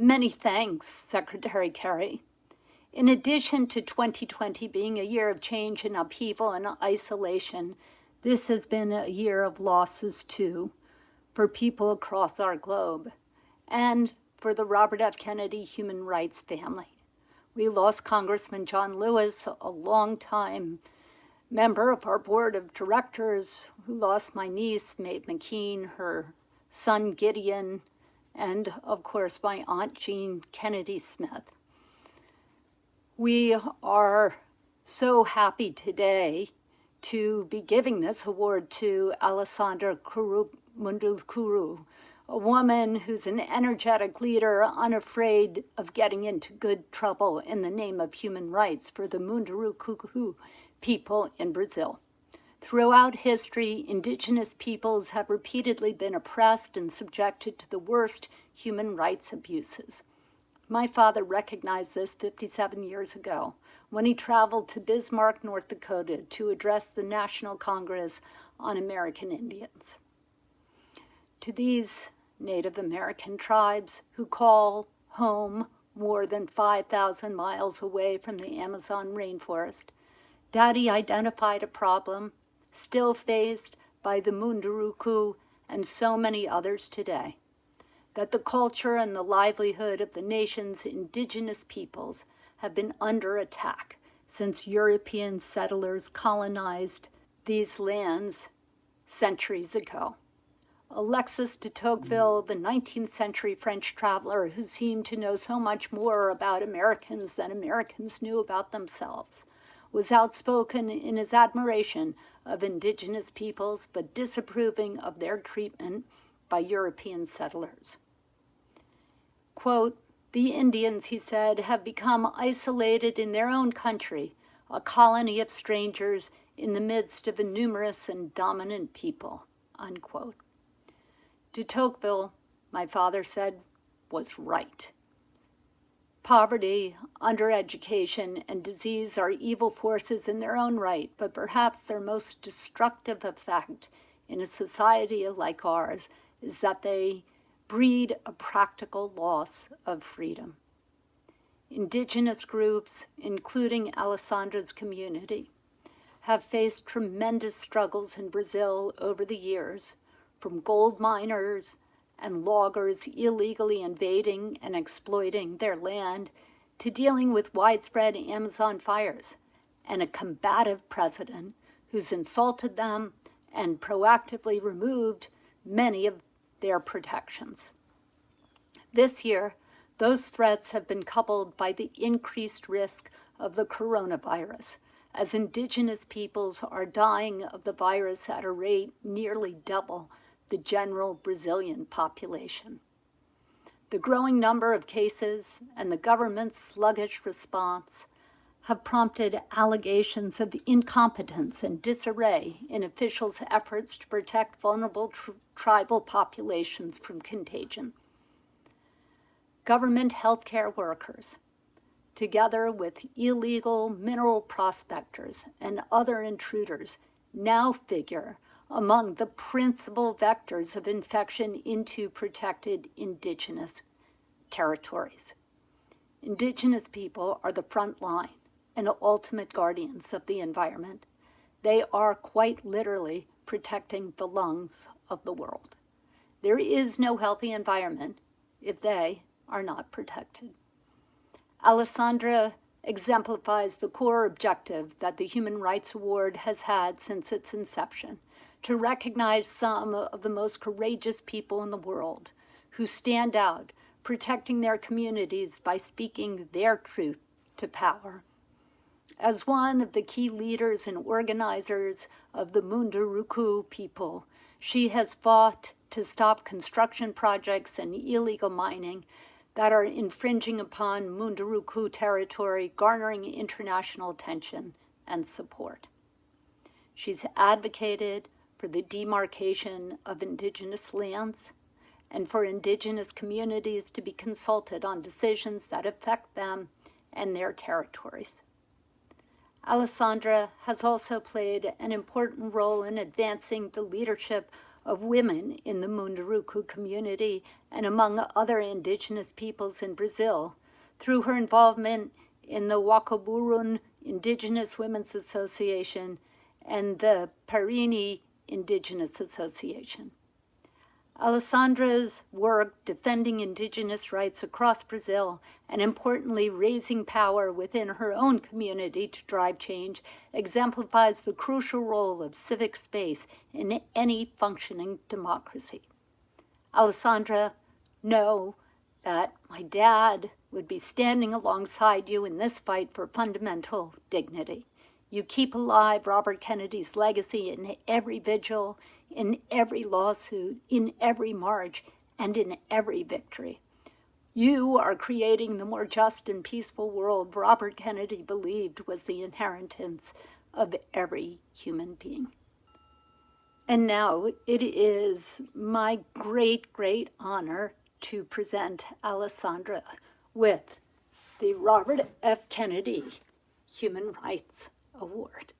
Many thanks, Secretary Kerry. In addition to 2020 being a year of change and upheaval and isolation, this has been a year of losses too, for people across our globe, and for the Robert F. Kennedy human rights family. We lost Congressman John Lewis, a longtime member of our board of directors, who lost my niece, Maeve McKean, her son Gideon, and of course my aunt Jean Kennedy Smith. We are so happy today to be giving this award to Alessandra Korap Munduruku, a woman who's an energetic leader, unafraid of getting into good trouble in the name of human rights for the Munduruku people in Brazil. Throughout history, indigenous peoples have repeatedly been oppressed and subjected to the worst human rights abuses. My father recognized this 57 years ago when he traveled to Bismarck, North Dakota to address the National Congress on American Indians. To these Native American tribes who call home more than 5,000 miles away from the Amazon rainforest, Daddy identified a problem still faced by the Munduruku and so many others today, that the culture and the livelihood of the nation's indigenous peoples have been under attack since European settlers colonized these lands centuries ago. Alexis de Tocqueville, the 19th century French traveler who seemed to know so much more about Americans than Americans knew about themselves, was outspoken in his admiration of indigenous peoples, but disapproving of their treatment by European settlers. Quote, "The Indians," he said, "have become isolated in their own country, a colony of strangers in the midst of a numerous and dominant people," unquote. De Tocqueville, my father said, was right. Poverty, undereducation, and disease are evil forces in their own right, but perhaps their most destructive effect in a society like ours is that they breed a practical loss of freedom. Indigenous groups, including Alessandra's community, have faced tremendous struggles in Brazil over the years, from gold miners and loggers illegally invading and exploiting their land to dealing with widespread Amazon fires and a combative president who's insulted them and proactively removed many of their protections. This year, those threats have been coupled by the increased risk of the coronavirus, as indigenous peoples are dying of the virus at a rate nearly double the general Brazilian population. The growing number of cases and the government's sluggish response have prompted allegations of incompetence and disarray in officials' efforts to protect vulnerable tribal populations from contagion. Government healthcare workers, together with illegal mineral prospectors and other intruders, now figure among the principal vectors of infection into protected indigenous territories. Indigenous people are the front line and ultimate guardians of the environment. They are quite literally protecting the lungs of the world. There is no healthy environment if they are not protected. Alessandra exemplifies the core objective that the Human Rights Award has had since its inception, to recognize some of the most courageous people in the world who stand out, protecting their communities by speaking their truth to power. As one of the key leaders and organizers of the Munduruku people, she has fought to stop construction projects and illegal mining that are infringing upon Munduruku territory, garnering international attention and support. She's advocated for the demarcation of indigenous lands and for indigenous communities to be consulted on decisions that affect them and their territories. Alessandra has also played an important role in advancing the leadership of women in the Munduruku community and among other indigenous peoples in Brazil through her involvement in the Wakaburun Indigenous Women's Association and the Parini Indigenous Association. Alessandra's work defending indigenous rights across Brazil and, importantly, raising power within her own community to drive change exemplifies the crucial role of civic space in any functioning democracy. Alessandra, know that my dad would be standing alongside you in this fight for fundamental dignity. You keep alive Robert Kennedy's legacy in every vigil, in every lawsuit, in every march, and in every victory. You are creating the more just and peaceful world Robert Kennedy believed was the inheritance of every human being. And now it is my great, great honor to present Alessandra with the Robert F. Kennedy Human Rights Award.